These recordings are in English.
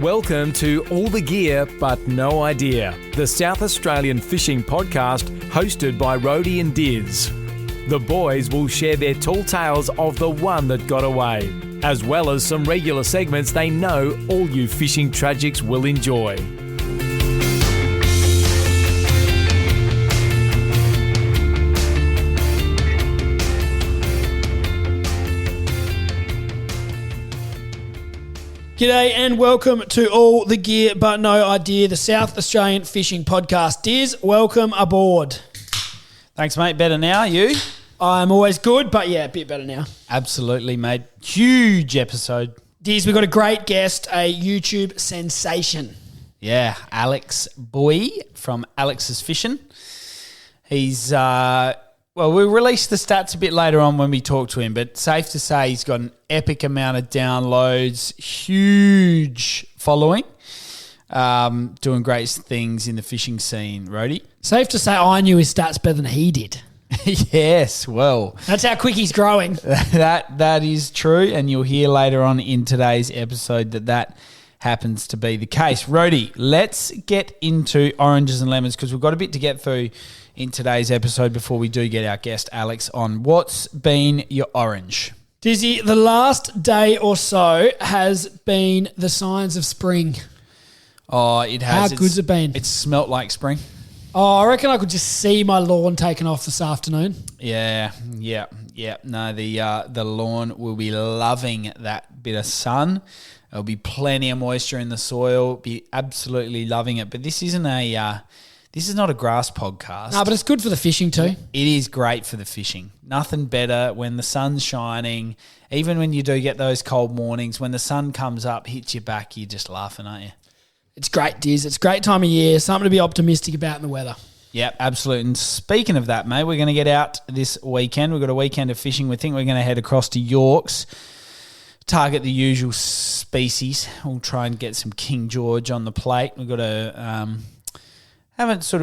Welcome to All the Gear But No Idea, the South Australian fishing podcast hosted by Rhodey and Diz. The boys will share their tall tales of the one that got away, as well as some regular segments they know all you fishing tragics will enjoy. G'day and welcome to All the Gear But No Idea, the South Australian fishing podcast. Diz, welcome aboard. Thanks, mate. Better now, you? I'm always good, but yeah, a bit better now. Absolutely, mate. Huge episode. Diz, we've got a great guest, a YouTube sensation. Yeah, Alex Boy from Alex's Fishin. He's, we'll release the stats a bit later on when we talk to him, but safe to say he's got an epic amount of downloads, huge following, doing great things in the fishing scene, Rhodey. Safe to say I knew his stats better than he did. Yes, well. That's how quick he's growing. That is true, and you'll hear later on in today's episode that happens to be the case. Rhodey, let's get into oranges and lemons because we've got a bit to get through in today's episode before we do get our guest Alex on. What's been your orange? Dizzy, the last day or so has been the signs of spring. Oh, it has. How good's it been? It's smelt like spring. Oh, I reckon I could just see my lawn taken off this afternoon. Yeah. No, the lawn will be loving that bit of sun. There'll be plenty of moisture in the soil. Be absolutely loving it. But this is not a grass podcast. No, but it's good for the fishing too. It is great for the fishing. Nothing better when the sun's shining. Even when you do get those cold mornings, when the sun comes up, hits your back, you're just laughing, aren't you? It's great, Diz. It's a great time of year. Something to be optimistic about in the weather. Yep, absolutely. And speaking of that, mate, we're going to get out this weekend. We've got a weekend of fishing. We think we're going to head across to Yorks, target the usual species. We'll try and get some King George on the plate. We've got a...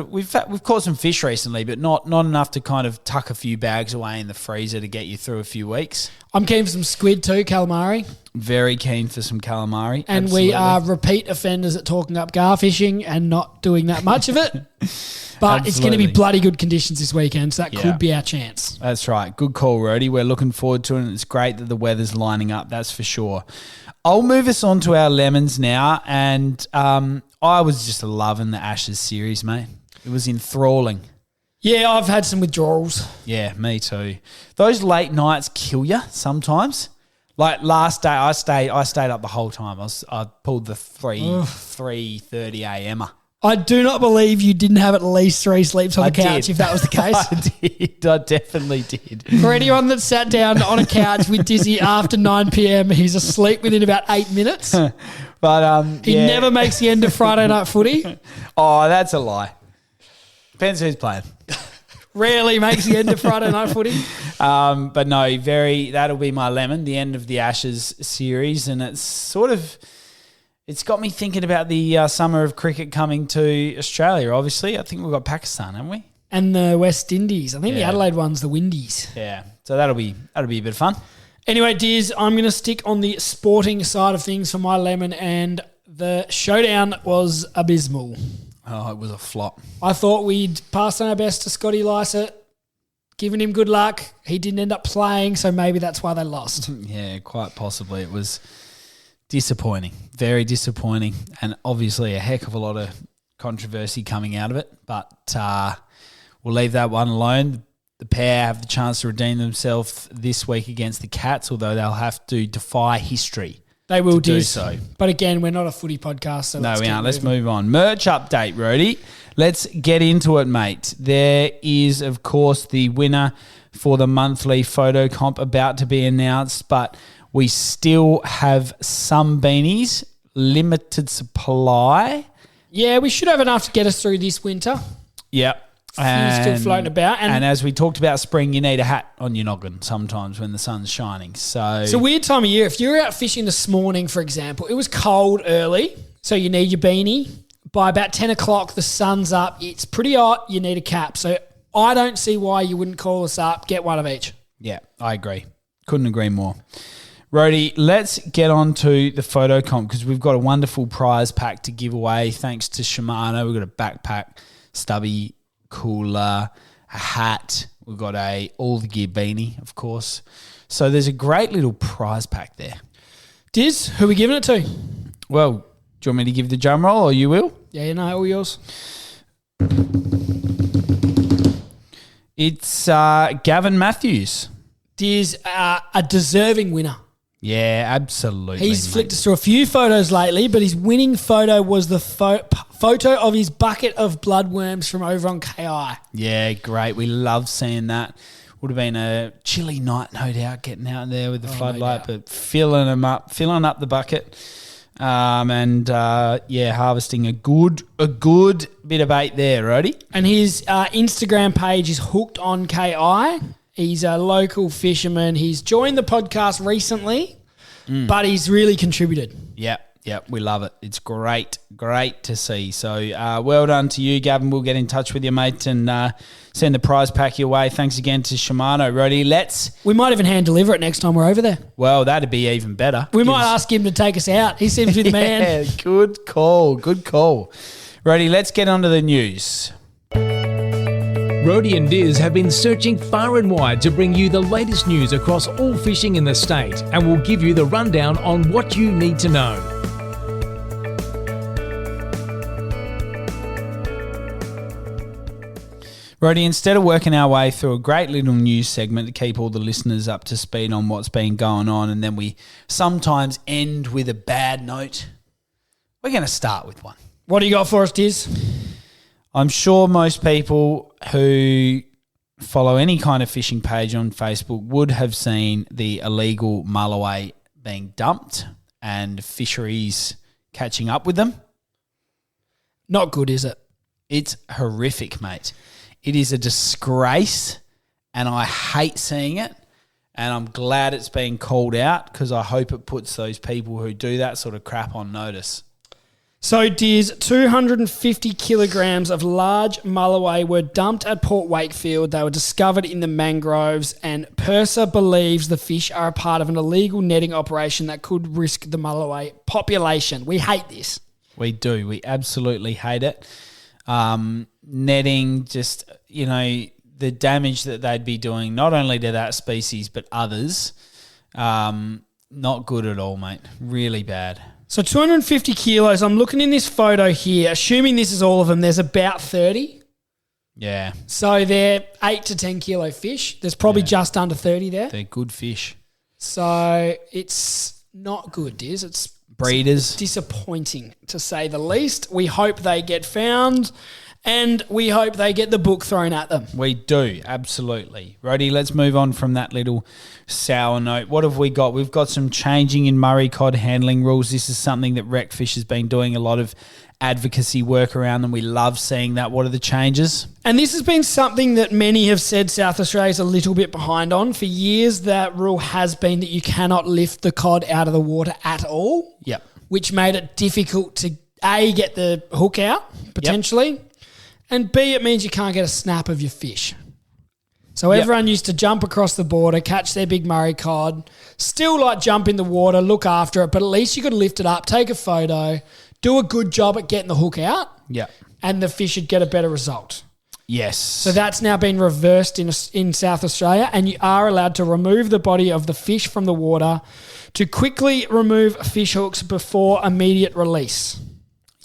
we've caught some fish recently, but not enough to kind of tuck a few bags away in the freezer to get you through a few weeks. I'm keen for some squid too, calamari. Very keen for some calamari. And absolutely. We are repeat offenders at talking up gar fishing and not doing that much of it. But it's going to be bloody good conditions this weekend, so that could be our chance. That's right. Good call, Rhodey. We're looking forward to it, and it's great that the weather's lining up, that's for sure. I'll move us on to our lemons now, and I was just loving the Ashes series, mate. It was enthralling. Yeah, I've had some withdrawals. Yeah, me too. Those late nights kill you sometimes. Like last day, I stayed up the whole time. I pulled the 3:30 a.m. I do not believe you didn't have at least 3 sleeps on the couch if that was the case. I did. I definitely did. For anyone that sat down on a couch with Dizzy after 9 p.m, he's asleep within about 8 minutes. But he never makes the end of Friday night footy. Oh, that's a lie. Depends who's playing. Rarely makes the end of Friday night footy. But no, that'll be my lemon, the end of the Ashes series. And it's got me thinking about the summer of cricket coming to Australia, obviously. I think we've got Pakistan, haven't we? And the West Indies. I think the Adelaide one's the Windies. Yeah, so that'll be a bit of fun. Anyway, Diz, I'm going to stick on the sporting side of things for my lemon, and the showdown was abysmal. Oh, it was a flop. I thought we'd passed on our best to Scotty Lycett, giving him good luck. He didn't end up playing, so maybe that's why they lost. Yeah, quite possibly. It was disappointing, very disappointing, and obviously a heck of a lot of controversy coming out of it, but we'll leave that one alone. The pair have the chance to redeem themselves this week against the Cats, although they'll have to defy history. They will do so. But again, we're not a footy podcast, so no, we aren't. Let's move on. Merch update, Rhodey. Let's get into it, mate. There is, of course, the winner for the monthly photo comp about to be announced, but we still have some beanies, limited supply. Yeah, we should have enough to get us through this winter. Yep. Still floating about. And as we talked about spring, you need a hat on your noggin sometimes when the sun's shining. So it's a weird time of year. If you're out fishing this morning, for example, it was cold early, so you need your beanie. By about 10 o'clock, the sun's up. It's pretty hot. You need a cap. So I don't see why you wouldn't call us up, get one of each. Yeah, I agree. Couldn't agree more. Rhodey, let's get on to the photo comp because we've got a wonderful prize pack to give away thanks to Shimano. We've got a backpack, stubby, cooler, a hat. We've got a all the gear beanie, of course. So there's a great little prize pack there. Diz, who are we giving it to? Well, do you want me to give the drum roll or you will? Yeah, all yours. It's Gavin Matthews. Diz, a deserving winner. Yeah, absolutely. He's flicked us through a few photos lately, but his winning photo was the photo of his bucket of bloodworms from over on KI. Yeah, great. We love seeing that. Would have been a chilly night, no doubt, getting out there with the floodlight, but filling up the bucket. Harvesting a good bit of bait there, Rhodey. And his Instagram page is Hooked on KI. He's a local fisherman. He's joined the podcast recently, but he's really contributed. Yep, we love it. It's great to see. So well done to you, Gavin. We'll get in touch with you, mate, and send the prize pack your way. Thanks again to Shimano, Rhodey. We might even hand deliver it next time we're over there. Well, that'd be even better. We might ask him to take us out. He seems to be the man. Good call. Rhodey, let's get on to the news. Rhodey and Diz have been searching far and wide to bring you the latest news across all fishing in the state, and we'll give you the rundown on what you need to know. Rhodey, instead of working our way through a great little news segment to keep all the listeners up to speed on what's been going on, and then we sometimes end with a bad note, we're going to start with one. What do you got for us, Diz? I'm sure most people who follow any kind of fishing page on Facebook would have seen the illegal Mulloway being dumped and fisheries catching up with them. Not good, is it? It's horrific, mate. It is a disgrace, and I hate seeing it, and I'm glad it's being called out because I hope it puts those people who do that sort of crap on notice. So, Diz, 250 kilograms of large Mulloway were dumped at Port Wakefield. They were discovered in the mangroves, and PIRSA believes the fish are a part of an illegal netting operation that could risk the Mulloway population. We hate this. We do. We absolutely hate it. Netting, just, the damage that they'd be doing, not only to that species, but others, not good at all, mate. Really bad. So 250 kilos, I'm looking in this photo here, assuming this is all of them, there's about 30. Yeah. So they're 8 to 10 kilo fish. There's probably just under 30 there. They're good fish. So it's not good, Diz. It's breeders. Disappointing, to say the least. We hope they get found, and we hope they get the book thrown at them. We do, absolutely. Rhodey, let's move on from that little sour note. What have we got? We've got some changing in Murray Cod handling rules. This is something that Recfish has been doing a lot of advocacy work around, and we love seeing that. What are the changes? And this has been something that many have said South Australia's a little bit behind on. For years, that rule has been that you cannot lift the cod out of the water at all. Yep. Which made it difficult to, A, get the hook out, potentially, and B, it means you can't get a snap of your fish. So everyone used to jump across the border, catch their big Murray cod, still jump in the water, look after it, but at least you could lift it up, take a photo, do a good job at getting the hook out, and the fish would get a better result. Yes. So that's now been reversed in South Australia, and you are allowed to remove the body of the fish from the water to quickly remove fish hooks before immediate release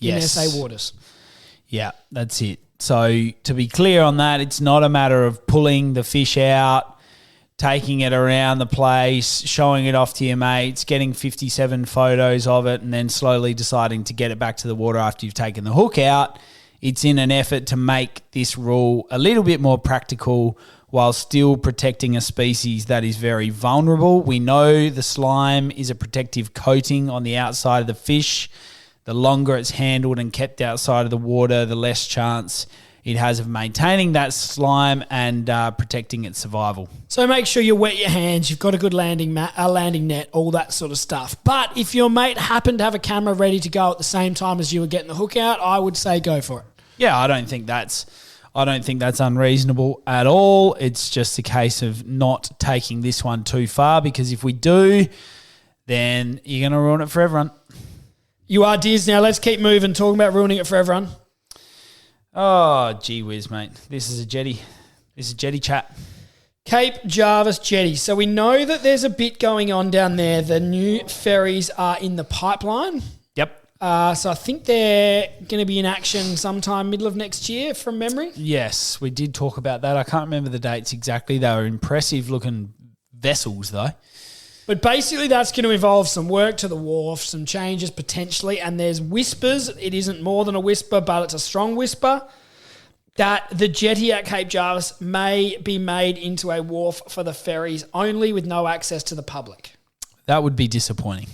in SA waters. Yeah, that's it. So to be clear on that, it's not a matter of pulling the fish out, taking it around the place, showing it off to your mates, getting 57 photos of it, and then slowly deciding to get it back to the water after you've taken the hook out. It's in an effort to make this rule a little bit more practical while still protecting a species that is very vulnerable. We know the slime is a protective coating on the outside of the fish. The longer it's handled and kept outside of the water, the less chance it has of maintaining that slime and protecting its survival. So make sure you wet your hands, you've got a good landing net, all that sort of stuff. But if your mate happened to have a camera ready to go at the same time as you were getting the hook out, I would say go for it. Yeah, I don't think that's unreasonable at all. It's just a case of not taking this one too far, because if we do, then you're going to ruin it for everyone. You are, Diz. Now let's keep moving, talking about ruining it for everyone. Oh, gee whiz, mate. This is a jetty. This is jetty chat. Cape Jervis jetty. So we know that there's a bit going on down there. The new ferries are in the pipeline. Yep. So I think they're going to be in action sometime middle of next year from memory. Yes, we did talk about that. I can't remember the dates exactly. They were impressive looking vessels though. But basically that's going to involve some work to the wharf, some changes potentially, and there's whispers. It isn't more than a whisper, but it's a strong whisper that the jetty at Cape Jervis may be made into a wharf for the ferries only with no access to the public. That would be disappointing.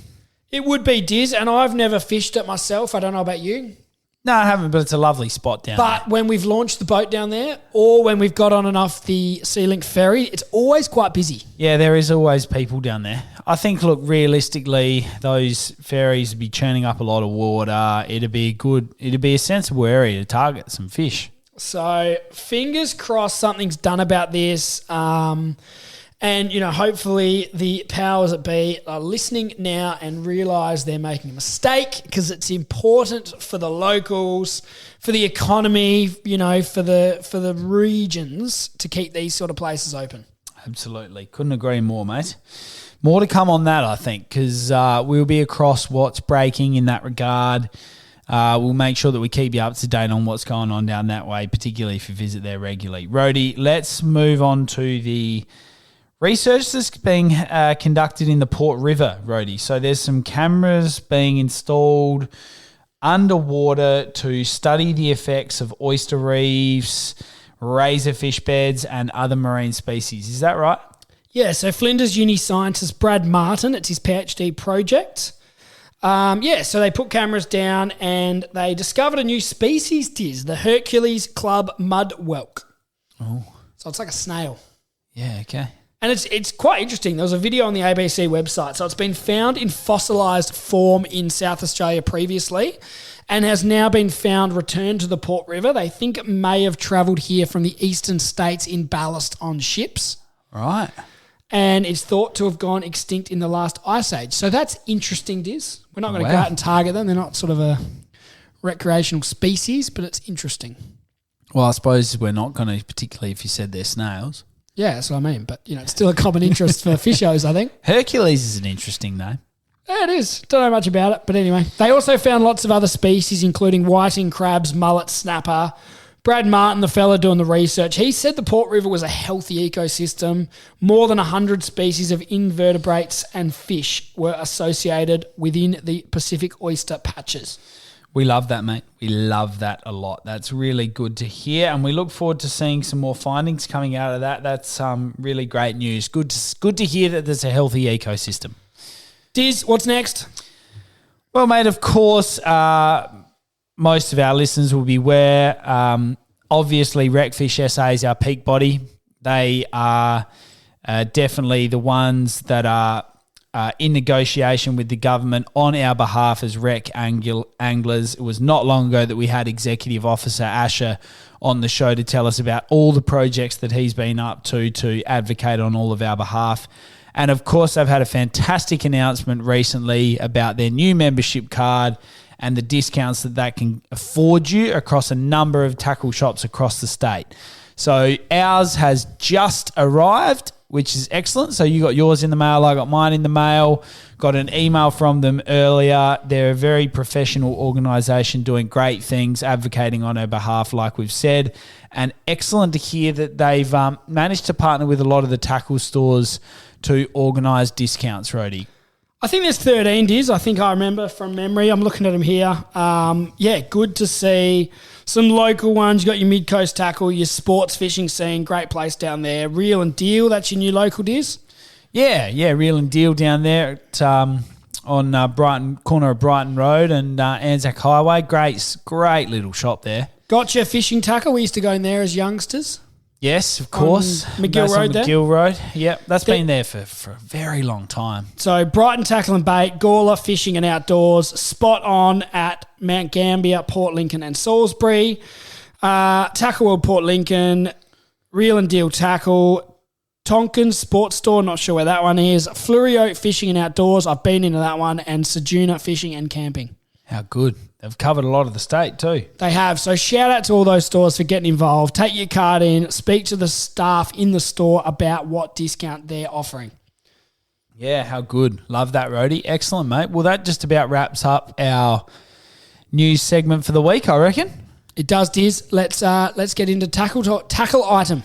It would be, Diz, and I've never fished it myself. I don't know about you. No, I haven't, but it's a lovely spot down there. But when we've launched the boat down there or when we've got on and off the Sea Link ferry, it's always quite busy. Yeah, there is always people down there. I think, look, realistically, those ferries would be churning up a lot of water. It'd be a sensible area to target some fish. So fingers crossed something's done about this. And, hopefully the powers that be are listening now and realise they're making a mistake because it's important for the locals, for the economy, for the regions to keep these sort of places open. Absolutely. Couldn't agree more, mate. More to come on that, I think, because we'll be across what's breaking in that regard. We'll make sure that we keep you up to date on what's going on down that way, particularly if you visit there regularly. Rhodey, let's move on to the research that's being conducted in the Port River, Rhodey. So there's some cameras being installed underwater to study the effects of oyster reefs, razorfish beds and other marine species. Is that right? Yeah, so Flinders Uni scientist Brad Martin, it's his PhD project. So they put cameras down and they discovered a new species, Diz, the Hercules Club mud whelk. Oh. So it's like a snail. Yeah, okay. And it's quite interesting. There was a video on the ABC website. So it's been found in fossilised form in South Australia previously and has now been found returned to the Port River. They think it may have travelled here from the eastern states in ballast on ships. Right. And it's thought to have gone extinct in the last ice age. So that's interesting, Diz. We're not going to go out and target them. They're not sort of a recreational species, but it's interesting. Well, I suppose we're not going to, particularly if you said they're snails. Yeah, that's what I mean. But, it's still a common interest for fishers, I think. Hercules is an interesting name. Yeah, it is. Don't know much about it. But anyway, they also found lots of other species, including whiting crabs, mullet, snapper. Brad Martin, the fella doing the research, he said the Port River was a healthy ecosystem. More than 100 species of invertebrates and fish were associated within the Pacific oyster patches. We love that, mate. We love that a lot. That's really good to hear, and we look forward to seeing some more findings coming out of that. That's really great news. Good to hear that there's a healthy ecosystem. Diz, what's next? Well, mate, of course, most of our listeners will be aware. Obviously, Wreckfish SA is our peak body. They are definitely the ones that are in negotiation with the government on our behalf as rec anglers. It was not long ago that we had Executive Officer Asher on the show to tell us about all the projects that he's been up to advocate on all of our behalf. And of course, they've had a fantastic announcement recently about their new membership card and the discounts that can afford you across a number of tackle shops across the state. So ours has just arrived, which is excellent. So you got yours in the mail, I got mine in the mail, got an email from them earlier. They're a very professional organisation doing great things, advocating on our behalf, like we've said. And excellent to hear that they've managed to partner with a lot of the tackle stores to organise discounts, Rhodey. I think there's 13, Diz. I think I remember from memory. I'm looking at them here. Good to see some local ones. You got your Mid-Coast Tackle, your sports fishing scene. Great place down there. Reel and Deal, that's your new local, Diz? Yeah, Reel and Deal down there at, on Brighton, corner of Brighton Road and Anzac Highway. Great little shop there. Gotcha Fishing Tackle. We used to go in there as youngsters. Yes, of course. McGill Road there? McGill Road, yep. That's been there for a very long time. So Brighton Tackle and Bait, Gawler Fishing and Outdoors, spot on at Mount Gambier, Port Lincoln and Salisbury. Tackle World Port Lincoln, Reel and Deal Tackle, Tonkin Sports Store, not sure where that one is. Flurio Fishing and Outdoors, I've been into that one. And Sejuna Fishing and Camping. How good. They've covered a lot of the state too. They have. So shout out to all those stores for getting involved. Take your card in. Speak to the staff in the store about what discount they're offering. Yeah, how good. Love that, Rhodey. Excellent, mate. Well, that just about wraps up our news segment for the week, I reckon. It does, Diz. Let's get into tackle item.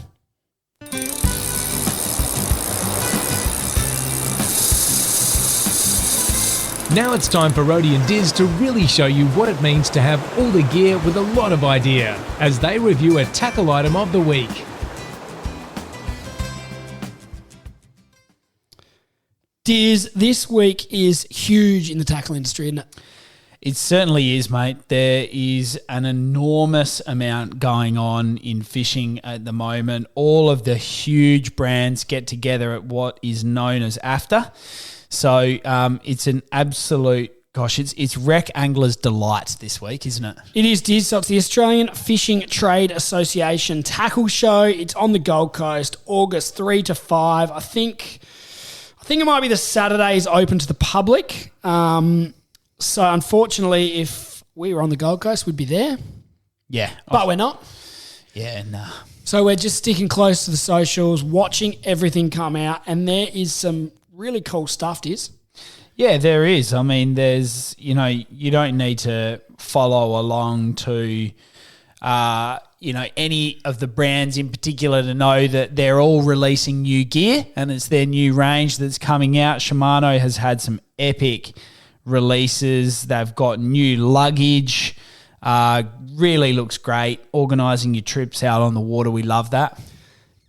Now it's time for Rhodey and Diz to really show you what it means to have all the gear with a lot of idea as they review a tackle item of the week. Diz, this week is huge in the tackle industry, isn't it? It certainly is, mate. There is an enormous amount going on in fishing at the moment. All of the huge brands get together at what is known as AFTA. So it's an absolute, it's Rec Anglers' delight this week, isn't it? It is, Diz. So it's the Australian Fishing Trade Association Tackle Show. It's on the Gold Coast, August 3 to 5. I think it might be the Saturdays open to the public. So unfortunately, if we were on the Gold Coast, we'd be there. Yeah. But we're not. Yeah, nah. So we're just sticking close to the socials, watching everything come out, and there is some really cool stuff, Diz. Yeah, there is. I mean, there's, you don't need to follow along to, any of the brands in particular to know that they're all releasing new gear and it's their new range that's coming out. Shimano has had some epic releases. They've got new luggage. Really looks great. Organising your trips out on the water. We love that.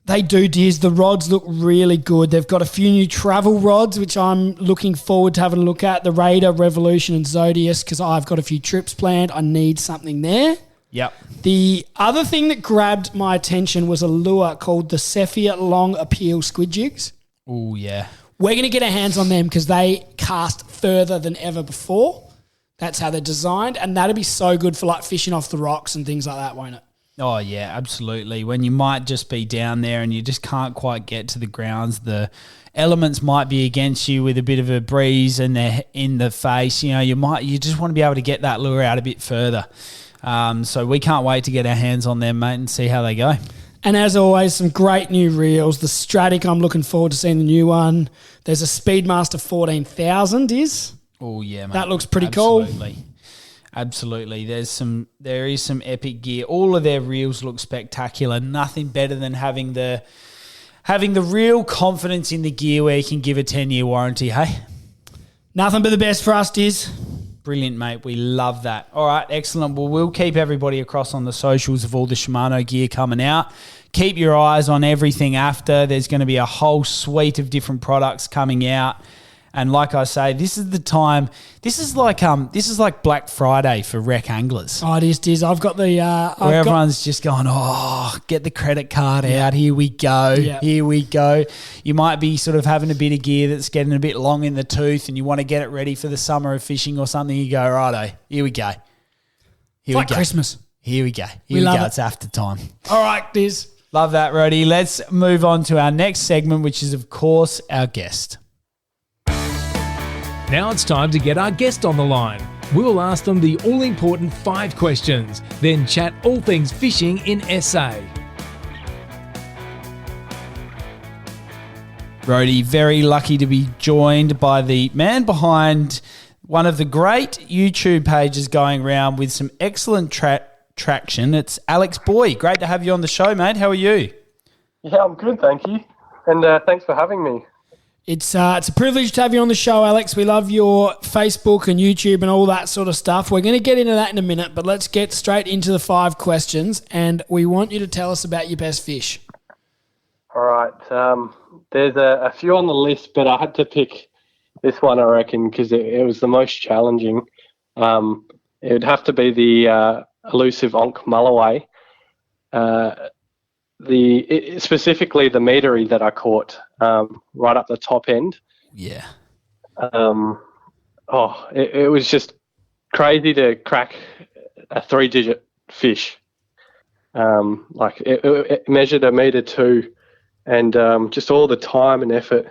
They do, Diz. The rods look really good. They've got a few new travel rods, which I'm looking forward to having a look at. The Raider, Revolution and Zodius, because I've got a few trips planned. I need something there. Yep. The other thing that grabbed my attention was a lure called the Cephia Long Appeal Squid Jigs. Oh, yeah. We're going to get our hands on them because they cast further than ever before. That's how they're designed, and that'd be so good for like fishing off the rocks and things like that, won't it? Oh, yeah, absolutely. When you might just be down there and you just can't quite get to the grounds, the elements might be against you with a bit of a breeze and they're in the face. You just want to be able to get that lure out a bit further. So we can't wait to get our hands on them, mate, and see how they go. And as always, some great new reels. The Stratic, I'm looking forward to seeing the new one. There's a Speedmaster 14,000, Diz. Oh, yeah, mate. That looks pretty cool. Absolutely. There is some epic gear. All of their reels look spectacular. Nothing better than having the real confidence in the gear where you can give a 10-year warranty, hey? Nothing but the best for us, Diz. Brilliant, mate. We love that. All right, excellent. Well, we'll keep everybody across on the socials of all the Shimano gear coming out. Keep your eyes on everything after. There's going to be a whole suite of different products coming out. And like I say, this is the time. This is like Black Friday for rec anglers. Oh, it is, Diz. I've got the... everyone's just going, get the credit card out. Here we go. Yeah. Here we go. You might be sort of having a bit of gear that's getting a bit long in the tooth and you want to get it ready for the summer of fishing or something. You go, righto, here we go. It's like Christmas. Here we go. Here we go. It's after time. All right, Diz. Love that, Rhodey. Let's move on to our next segment, which is, of course, our guest. Now it's time to get our guest on the line. We'll ask them the all-important 5 questions, then chat all things fishing in SA. Rhodey, very lucky to be joined by the man behind one of the great YouTube pages going around with some excellent traction. It's Alex Boy. Great to have you on the show, mate. How are you? Yeah, I'm good, thank you. And thanks for having me. It's a privilege to have you on the show, Alex. We love your Facebook and YouTube and all that sort of stuff. We're going to get into that in a minute, but let's get straight into the 5 questions, and we want you to tell us about your best fish. All right. There's a few on the list, but I had to pick this one, I reckon, because it was the most challenging. It would have to be the elusive Onk Mulloway. Specifically the meatery that I caught right up the top end. Yeah. It was just crazy to crack a 3-digit fish. It measured 1.2 meters and just all the time and effort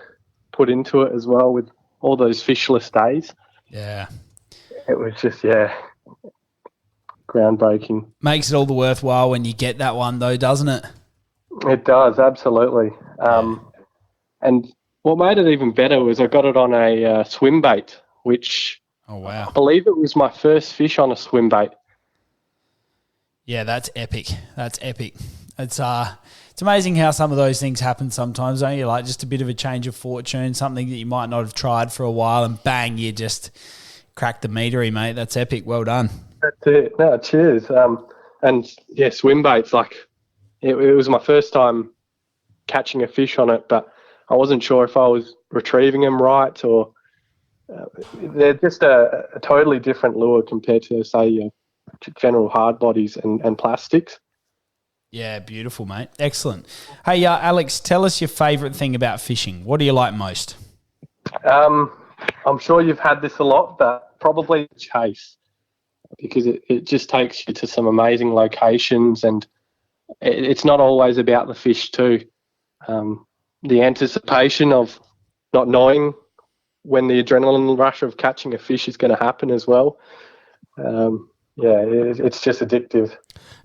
put into it as well with all those fishless days. Yeah. It was just, groundbreaking. Makes it all the worthwhile when you get that one though, doesn't it? It does, absolutely. And what made it even better was I got it on a swim bait, which I believe it was my first fish on a swim bait. Yeah, that's epic. It's amazing how some of those things happen sometimes, don't you? Like just a bit of a change of fortune, something that you might not have tried for a while, and bang, you just cracked the meatery, mate. That's epic. Well done. That's it. No, cheers. And yeah, swim baits, like it was my first time catching a fish on it, but I wasn't sure if I was retrieving them right, or they're just a totally different lure compared to, say, general hard bodies and plastics. Yeah, beautiful, mate. Excellent. Hey, Alex, tell us your favourite thing about fishing. What do you like most? I'm sure you've had this a lot, but probably the chase, because it just takes you to some amazing locations, and it's not always about the fish too. The anticipation of not knowing when the adrenaline rush of catching a fish is going to happen as well. It's just addictive.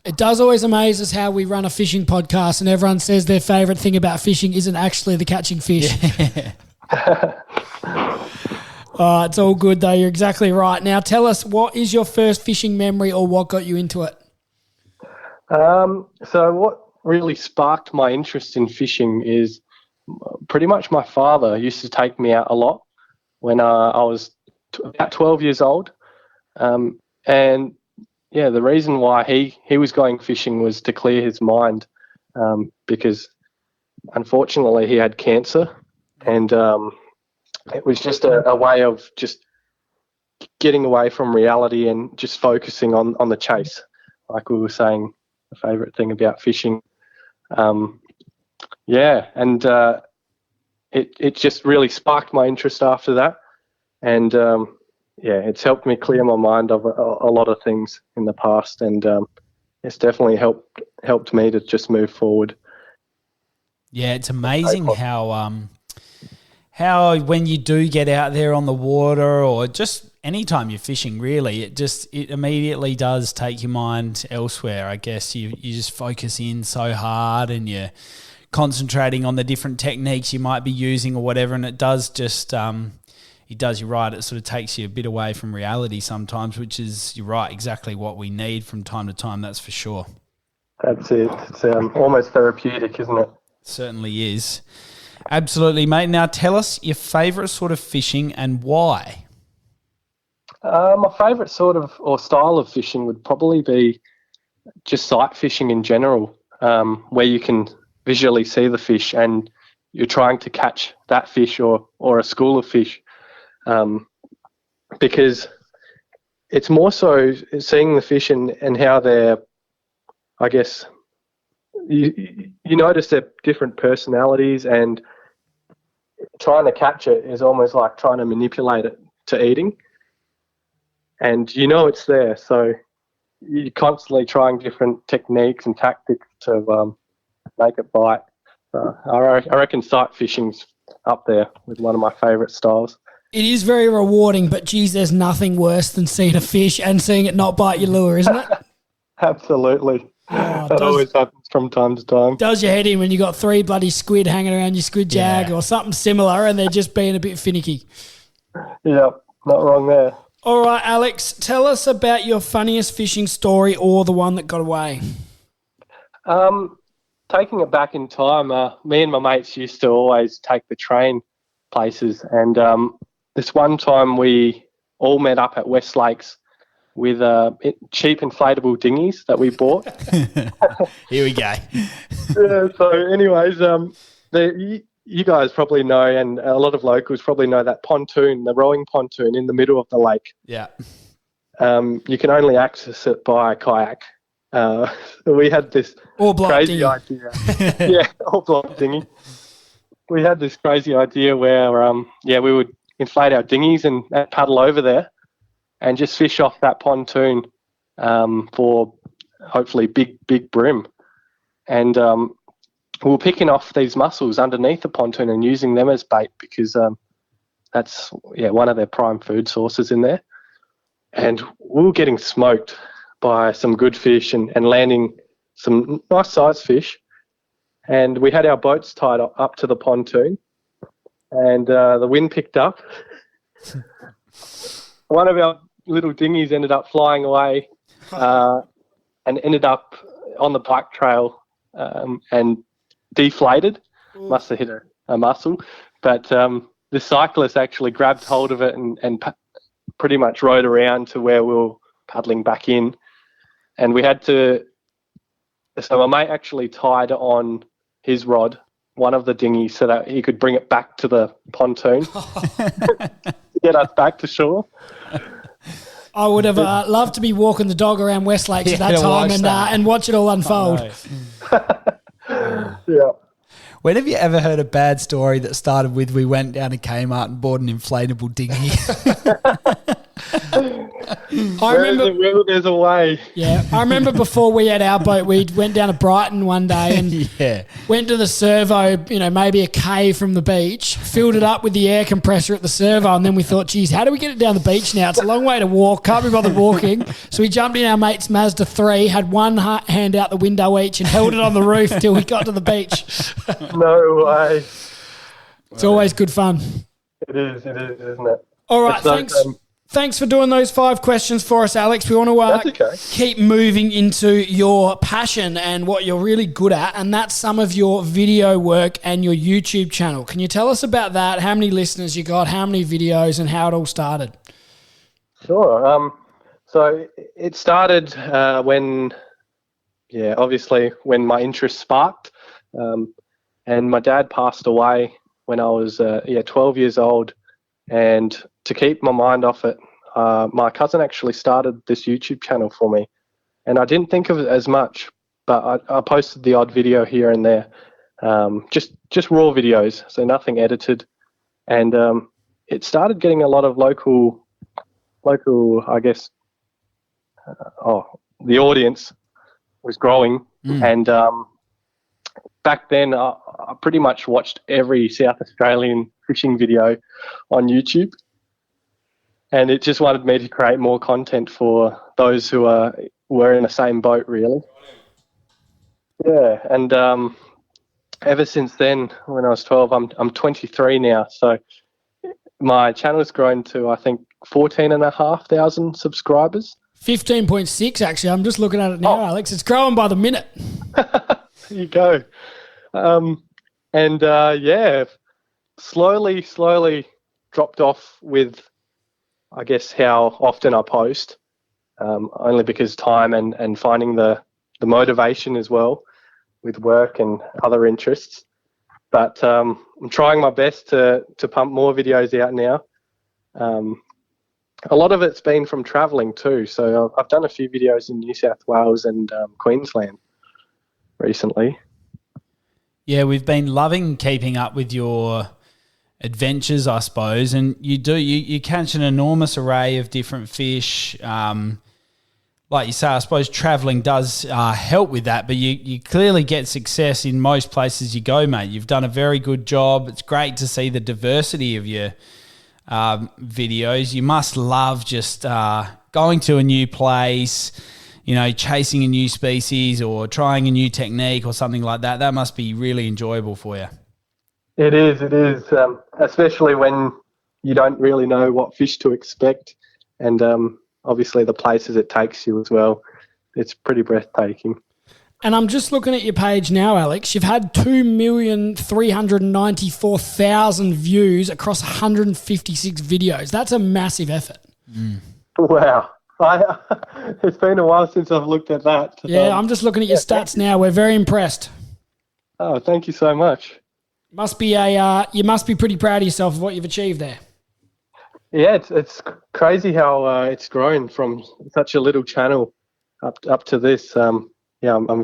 It does always amaze us how we run a fishing podcast and everyone says their favourite thing about fishing isn't actually the catching fish. Yeah. It's all good though. You're exactly right. Now tell us, what is your first fishing memory, or what got you into it? So what really sparked my interest in fishing is pretty much my father used to take me out a lot when I was about 12 years old. And yeah, the reason why he was going fishing was to clear his mind, because unfortunately he had cancer, and it was just a way of just getting away from reality and just focusing on the chase. Like we were saying, the favourite thing about fishing. It just really sparked my interest after that. And it's helped me clear my mind of a lot of things in the past, and it's definitely helped me to just move forward. Yeah, it's amazing how when you do get out there on the water, or just anytime you're fishing really, it immediately does take your mind elsewhere. I guess you just focus in so hard, and you're concentrating on the different techniques you might be using or whatever, and it does just you're right, it sort of takes you a bit away from reality sometimes, which is, you're right, exactly what we need from time to time, that's for sure. That's it. It's almost therapeutic, isn't it? Certainly is. Absolutely, mate. Now tell us your favourite sort of fishing and why. My favourite sort of, or style of fishing, would probably be just sight fishing in general, where you can visually see the fish and you're trying to catch that fish or a school of fish. Because it's more so seeing the fish and how they're, I guess, you notice their different personalities, and trying to catch it is almost like trying to manipulate it to eating. And it's there, so you're constantly trying different techniques and tactics to make it bite. I reckon sight fishing's up there with one of my favourite styles. It is very rewarding, but geez, there's nothing worse than seeing a fish and seeing it not bite your lure, isn't it? Absolutely. That always happens from time to time. Does your head in when you got 3 bloody squid hanging around your squid jag or something similar, and they're just being a bit finicky. Yep, not wrong there. All right, Alex, tell us about your funniest fishing story, or the one that got away. Taking it back in time, me and my mates used to always take the train places, and this one time we all met up at West Lakes with cheap inflatable dinghies that we bought. Here we go. So anyways, you guys probably know, and a lot of locals probably know, that pontoon, the rowing pontoon in the middle of the lake. Yeah. You can only access it by kayak. We had this crazy idea. Yeah, all block dinghy. We had this crazy idea where, we would inflate our dinghies and paddle over there and just fish off that pontoon for hopefully big bream. And we were picking off these mussels underneath the pontoon and using them as bait because that's one of their prime food sources in there. And we were getting smoked by some good fish and landing some nice sized fish. And we had our boats tied up to the pontoon, and the wind picked up. One of our little dinghies ended up flying away and ended up on the bike trail and deflated. Must have hit a mussel. But the cyclist actually grabbed hold of it and pretty much rowed around to where we were paddling back in. And we had to... So my mate actually tied on his rod, one of the dinghies, so that he could bring it back to the pontoon to get us back to shore. I would have loved to be walking the dog around West Lakes at that time and watch it all unfold. Yeah. When have you ever heard a bad story that started with we went down to Kmart and bought an inflatable dinghy? I remember there's a way. Yeah, I remember before we had our boat, we went down to Brighton one day and went to the servo, maybe a K from the beach, filled it up with the air compressor at the servo, and then we thought, geez, how do we get it down the beach now? It's a long way to walk, can't be bothered walking. So we jumped in our mate's Mazda 3, had one hand out the window each and held it on the roof till we got to the beach. No way. It's always good fun. It is, isn't it? All right, thanks for doing those 5 questions for us, Alex. We want to keep moving into your passion and what you're really good at, and that's some of your video work and your YouTube channel. Can you tell us about that? How many listeners you got, how many videos, and how it all started? Sure. So it started obviously when my interest sparked, and my dad passed away when I was 12 years old. And to keep my mind off it, my cousin actually started this YouTube channel for me. And I didn't think of it as much, but I posted the odd video here and there, just raw videos, so nothing edited. And it started getting a lot of local, I guess, the audience was growing. And back then, I pretty much watched every South Australian fishing video on YouTube, and it just wanted me to create more content for those who were in the same boat, really. Yeah, and ever since then, when I was 12, I'm 23 now, so my channel has grown to, I think, 14,500 subscribers. 15.6, actually. I'm just looking at it now, Alex. It's growing by the minute. There you go. Slowly dropped off with, I guess, how often I post, only because time and finding the motivation as well with work and other interests. But I'm trying my best to pump more videos out now. A lot of it's been from travelling too. So I've done a few videos in New South Wales and Queensland recently. Yeah, we've been loving keeping up with your adventures, I suppose, and you catch an enormous array of different fish. Like you say, I suppose travelling does help with that, but you clearly get success in most places you go, mate. You've done a very good job. It's great to see the diversity of your videos. You must love just going to a new place, chasing a new species or trying a new technique or something like that. That must be really enjoyable for you. It is, especially when you don't really know what fish to expect, and obviously the places it takes you as well. It's pretty breathtaking. And I'm just looking at your page now, Alex. You've had 2,394,000 views across 156 videos. That's a massive effort. Wow. It's been a while since I've looked at that. Yeah, I'm just looking at your stats now. We're very impressed. Oh, thank you so much. You must be pretty proud of yourself of what you've achieved there. Yeah, it's crazy how it's grown from such a little channel up to this. I'm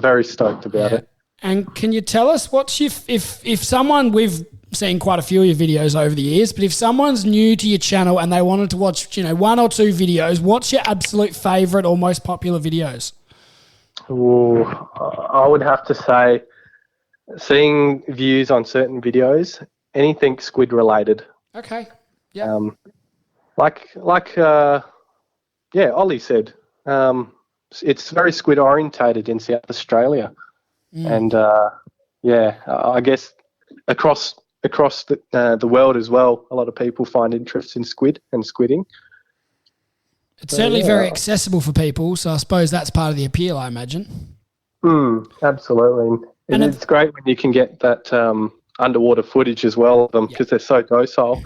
very stoked about it. And can you tell us if someone, we've seen quite a few of your videos over the years, but if someone's new to your channel and they wanted to watch, 1 or 2 videos, what's your absolute favourite or most popular videos? Ooh, I would have to say seeing views on certain videos, anything squid related. Okay. Yeah. Ollie said, it's very squid orientated in South Australia, and I guess across the world as well, a lot of people find interest in squid and squidding. It's certainly very accessible for people, so I suppose that's part of the appeal, I imagine. Absolutely. And it's great when you can get that underwater footage as well of them because they're so docile.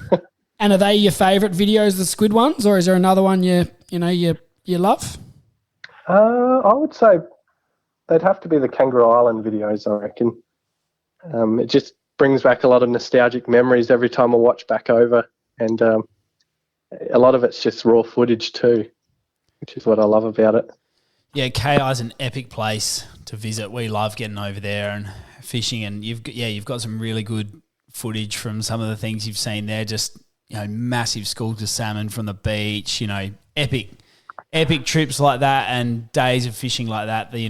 And are they your favourite videos, the squid ones, or is there another one you love? I would say they'd have to be the Kangaroo Island videos, I reckon. It just brings back a lot of nostalgic memories every time I watch back over, and a lot of it's just raw footage too, which is what I love about it. Yeah, KI's an epic place to visit. We love getting over there and fishing, and you've got some really good footage from some of the things you've seen there. Just massive schools of salmon from the beach. Epic trips like that and days of fishing like that. They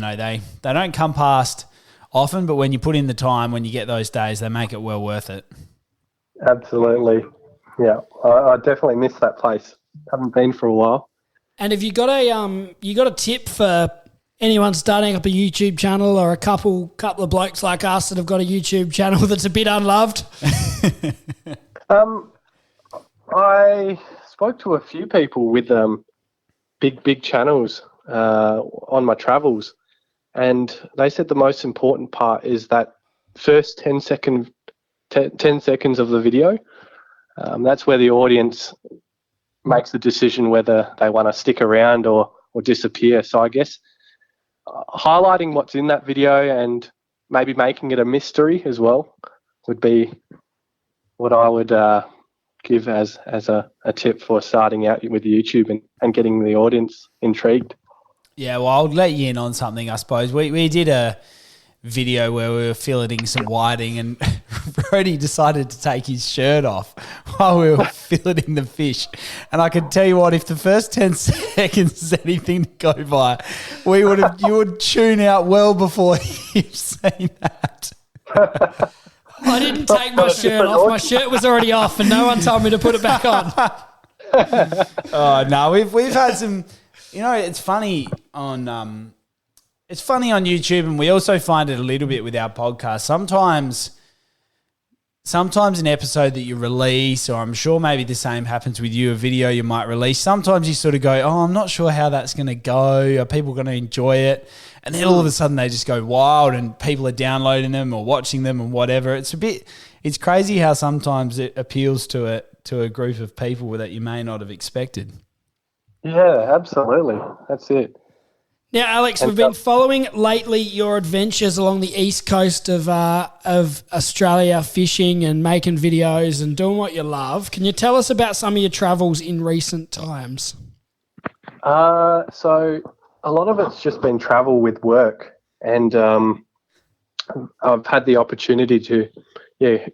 don't come past often, but when you put in the time, when you get those days, they make it well worth it. Absolutely, yeah. I definitely miss that place. Haven't been for a while. And have you got a tip for anyone starting up a YouTube channel, or a couple of blokes like us that have got a YouTube channel that's a bit unloved? I spoke to a few people with big channels on my travels, and they said the most important part is that first 10 seconds of the video. That's where the audience makes the decision whether they want to stick around or disappear. So I guess highlighting what's in that video and maybe making it a mystery as well would be what I would give as a tip for starting out with YouTube and getting the audience intrigued. Yeah, well, I'll let you in on something, I suppose. We did a video where we were filleting some whiting, and Brody decided to take his shirt off while we were filleting the fish. And I can tell you what, if the first 10 seconds is anything to go by, you would tune out well before you've seen that. I didn't take my shirt off. My shirt was already off, and no one told me to put it back on. Oh no, we've had some. It's funny on YouTube, and we also find it a little bit with our podcast. Sometimes an episode that you release, or I'm sure maybe the same happens with you, a video you might release, sometimes you sort of go, oh, I'm not sure how that's going to go. Are people going to enjoy it? And then all of a sudden they just go wild and people are downloading them or watching them and whatever. It's crazy how sometimes it appeals to a group of people that you may not have expected. Yeah, absolutely. That's it. Now, Alex, we've been following lately your adventures along the east coast of Australia, fishing and making videos and doing what you love. Can you tell us about some of your travels in recent times? So a lot of it's just been travel with work, and I've had the opportunity to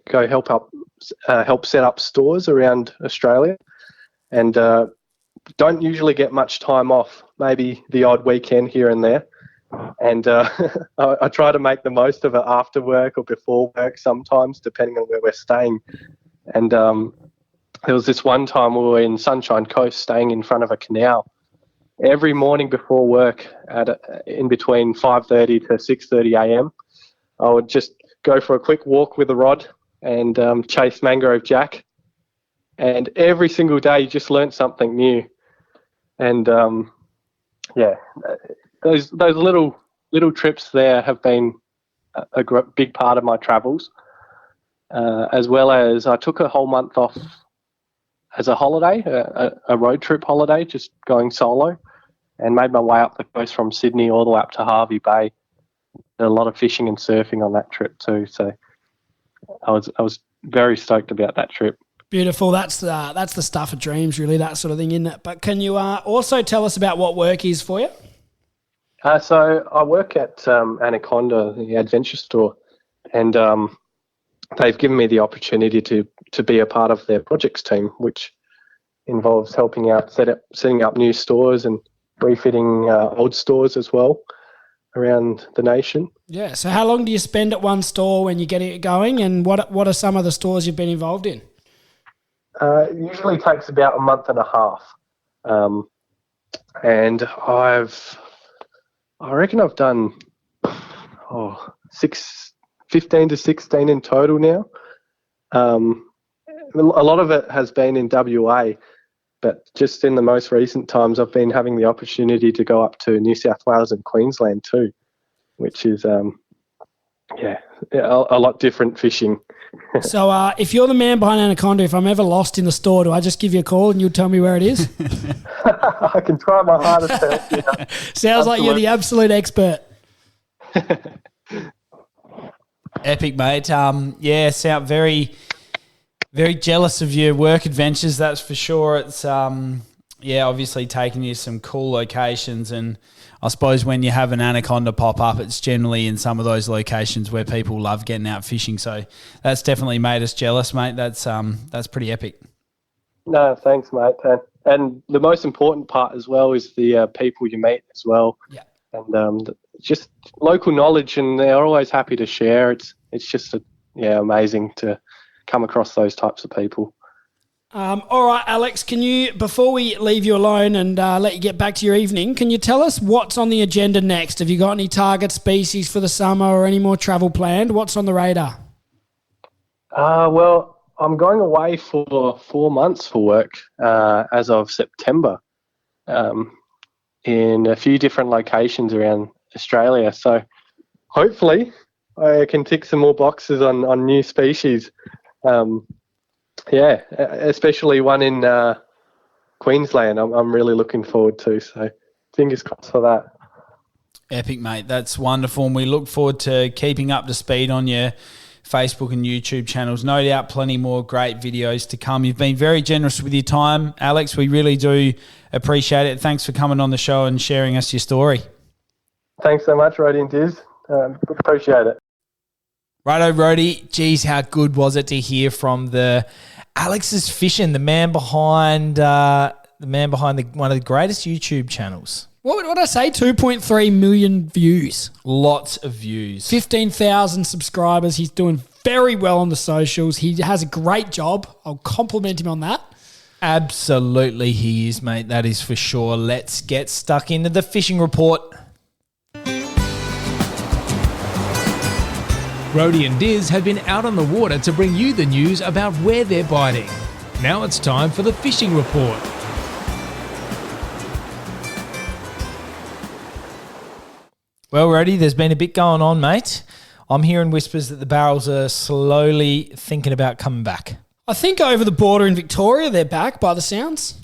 go help set up stores around Australia, and don't usually get much time off, maybe the odd weekend here and there. And I try to make the most of it after work or before work sometimes, depending on where we're staying. And there was this one time we were in Sunshine Coast staying in front of a canal. Every morning before work, in between 5:30 to 6:30 a.m., I would just go for a quick walk with a rod and chase mangrove jack. And every single day you just learnt something new. And those little trips there have been a big part of my travels, as well as I took a whole month off as a holiday, a road trip holiday, just going solo, and made my way up the coast from Sydney all the way up to Hervey Bay. Did a lot of fishing and surfing on that trip too, so I was very stoked about that trip. Beautiful. That's the stuff of dreams, really, that sort of thing, isn't it? But can you also tell us about what work is for you? So I work at Anaconda, the adventure store, and they've given me the opportunity to be a part of their projects team, which involves helping out setting up new stores and refitting old stores as well. around the nation. Yeah. So how long do you spend at one store when you get it going, and what are some of the stores you've been involved in? It usually takes about a month and a half. And I reckon I've done 15 to 16 in total now. A lot of it has been in WA, but just in the most recent times I've been having the opportunity to go up to New South Wales and Queensland too, which is a lot different fishing. So if you're the man behind Anaconda, if I'm ever lost in the store, do I just give you a call and you'll tell me where it is? I can try my hardest to help you. Sounds like you're the absolute expert. Epic, mate. Sound very, very jealous of your work adventures, that's for sure. It's obviously taking you some cool locations, and I suppose when you have an anaconda pop up, it's generally in some of those locations where people love getting out fishing. So that's definitely made us jealous, mate. That's pretty epic. No, thanks, mate. And the most important part as well is the people you meet as well. Yeah. And just local knowledge, and they're always happy to share. It's just amazing to come across those types of people. All right, Alex, can you, before we leave you alone and let you get back to your evening, can you tell us what's on the agenda next? Have you got any target species for the summer or any more travel planned? What's on the radar? Well, I'm going away for 4 months for work as of September in a few different locations around Australia. So hopefully I can tick some more boxes on new species. Especially one in Queensland I'm really looking forward to. So fingers crossed for that. Epic, mate. That's wonderful. And we look forward to keeping up to speed on your Facebook and YouTube channels. No doubt plenty more great videos to come. You've been very generous with your time, Alex. We really do appreciate it. Thanks for coming on the show and sharing us your story. Thanks so much, Rody and Diz. Appreciate it. Righto, Rody. Geez, how good was it to hear from the Alex's Fishin, the man behind one of the greatest YouTube channels. What did I say? 2.3 million views. Lots of views. 15,000 subscribers. He's doing very well on the socials. He has a great job. I'll compliment him on that. Absolutely he is, mate. That is for sure. Let's get stuck into the fishing report. Rody and Diz have been out on the water to bring you the news about where they're biting. Now it's time for the fishing report. Well, Rody, there's been a bit going on, mate. I'm hearing whispers that the barrels are slowly thinking about coming back. I think over the border in Victoria, they're back by the sounds.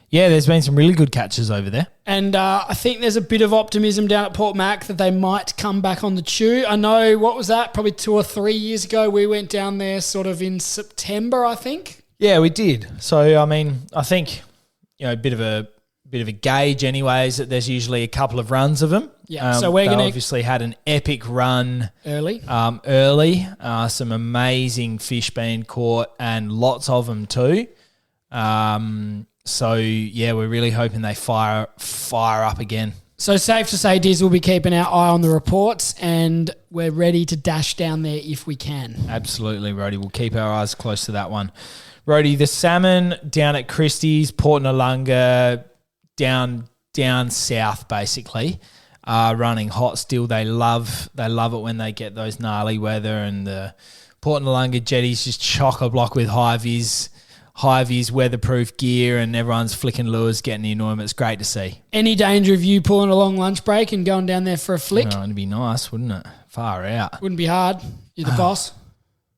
Yeah, there's been some really good catches over there. And I think there's a bit of optimism down at Port Mac that they might come back on the chew. I know, what was that? Probably 2 or 3 years ago, we went down there sort of in September, I think. Yeah, we did. So, I mean, I think, a bit of a gauge anyways, that there's usually a couple of runs of them. Yeah, so we're going to... obviously had an epic run. Early. Some amazing fish being caught and lots of them too. So, yeah, we're really hoping they fire up again. So safe to say, Diz will be keeping our eye on the reports and we're ready to dash down there if we can. Absolutely, Rody. We'll keep our eyes close to that one. Rody, the salmon down at Christie's, Port Noarlunga, down south basically, are running hot still. They love it when they get those gnarly weather, and the Port Noarlunga jetty's just chock-a-block with high-vis weatherproof gear, and everyone's flicking lures, getting the annoyment. It's great to see. Any danger of you pulling a long lunch break and going down there for a flick? No, it'd be nice, wouldn't it? Far out. Wouldn't be hard. You're the boss.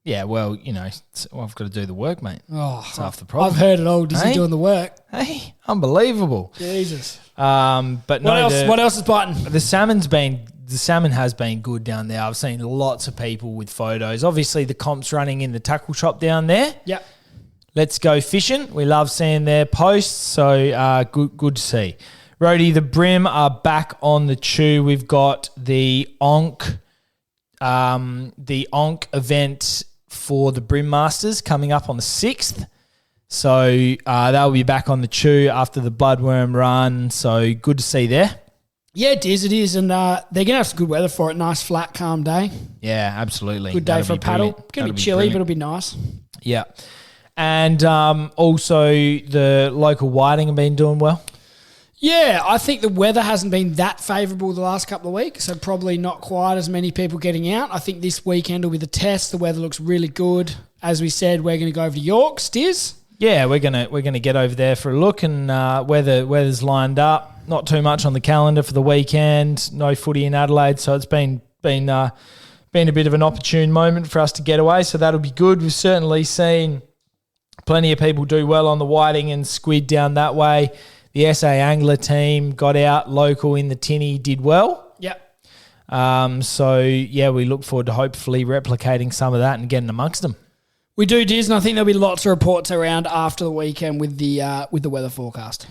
Yeah, well, I've got to do the work, mate. Oh, that's half the problem. I've heard it all. Dizzy doing the work. Hey, unbelievable. Jesus. But no, what else is biting? The salmon has been good down there. I've seen lots of people with photos. Obviously, the comp's running in the tackle shop down there. Yep. Let's go fishing. We love seeing their posts, so good to see. Rody, the brim are back on the chew. We've got the Onk event for the Brim Masters coming up on the 6th. So they'll be back on the chew after the bloodworm run. So good to see there. Yeah, it is. And they're going to have some good weather for it. Nice, flat, calm day. Yeah, absolutely. Good day That'll for a be paddle. brilliant. Going to That'll be chilly, brilliant. but it'll be nice. Yeah. And also the local whiting have been doing well. Yeah, I think the weather hasn't been that favourable the last couple of weeks, so probably not quite as many people getting out. I think this weekend will be the test. The weather looks really good. As we said, we're going to go over to York, Stiz. Yeah, we're gonna get over there for a look, and weather's lined up. Not too much on the calendar for the weekend. No footy in Adelaide, so it's been a bit of an opportune moment for us to get away. So that'll be good. We've certainly seen plenty of people do well on the whiting and squid down that way. The SA Angler team got out local in the tinny, did well. Yep. So yeah, we look forward to hopefully replicating some of that and getting amongst them. We do, Diz, and I think there'll be lots of reports around after the weekend with the weather forecast.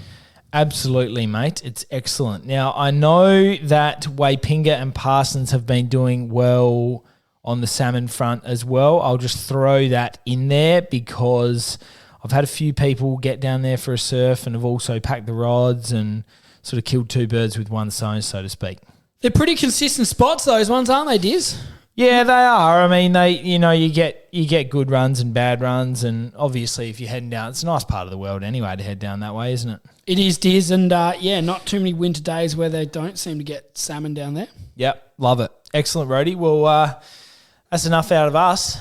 Absolutely, mate. It's excellent. Now, I know that Wapinga and Parsons have been doing well on the salmon front as well. I'll just throw that in there because I've had a few people get down there for a surf and have also packed the rods and sort of killed two birds with one stone, so to speak. They're pretty consistent spots, those ones, aren't they, Diz? Yeah, they are. I mean, you get good runs and bad runs, and obviously if you're heading down, it's a nice part of the world anyway to head down that way, isn't it? It is, Diz, and not too many winter days where they don't seem to get salmon down there. Yep, love it. Excellent, Rhodey. Well, that's enough out of us.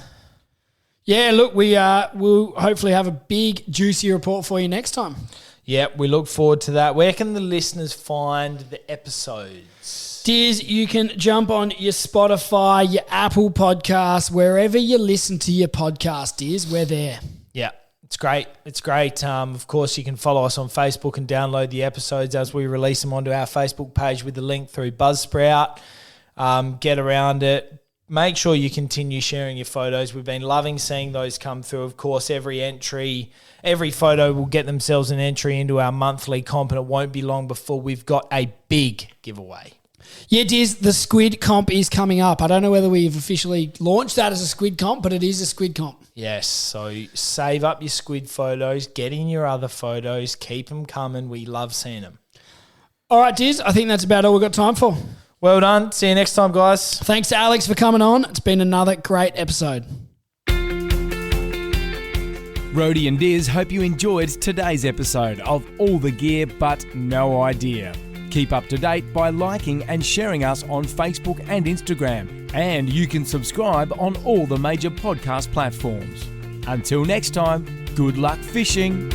Yeah, look, we'll hopefully have a big, juicy report for you next time. Yep, we look forward to that. Where can the listeners find the episodes? Diz, you can jump on your Spotify, your Apple Podcasts, wherever you listen to your podcast, Diz, we're there. Yeah, it's great. It's great. Of course, you can follow us on Facebook and download the episodes as we release them onto our Facebook page with the link through Buzzsprout. Get around it. Make sure you continue sharing your photos. We've been loving seeing those come through. Of course, every photo will get themselves an entry into our monthly comp, and it won't be long before we've got a big giveaway. Yeah, Diz, the squid comp is coming up. I don't know whether we've officially launched that as a squid comp, but it is a squid comp. Yes, so save up your squid photos, get in your other photos, keep them coming. We love seeing them. All right, Diz, I think that's about all we've got time for. Well done. See you next time, guys. Thanks to Alex for coming on. It's been another great episode. Rhodey and Diz hope you enjoyed today's episode of All the Gear But No Idea. Keep up to date by liking and sharing us on Facebook and Instagram. And you can subscribe on all the major podcast platforms. Until next time, good luck fishing.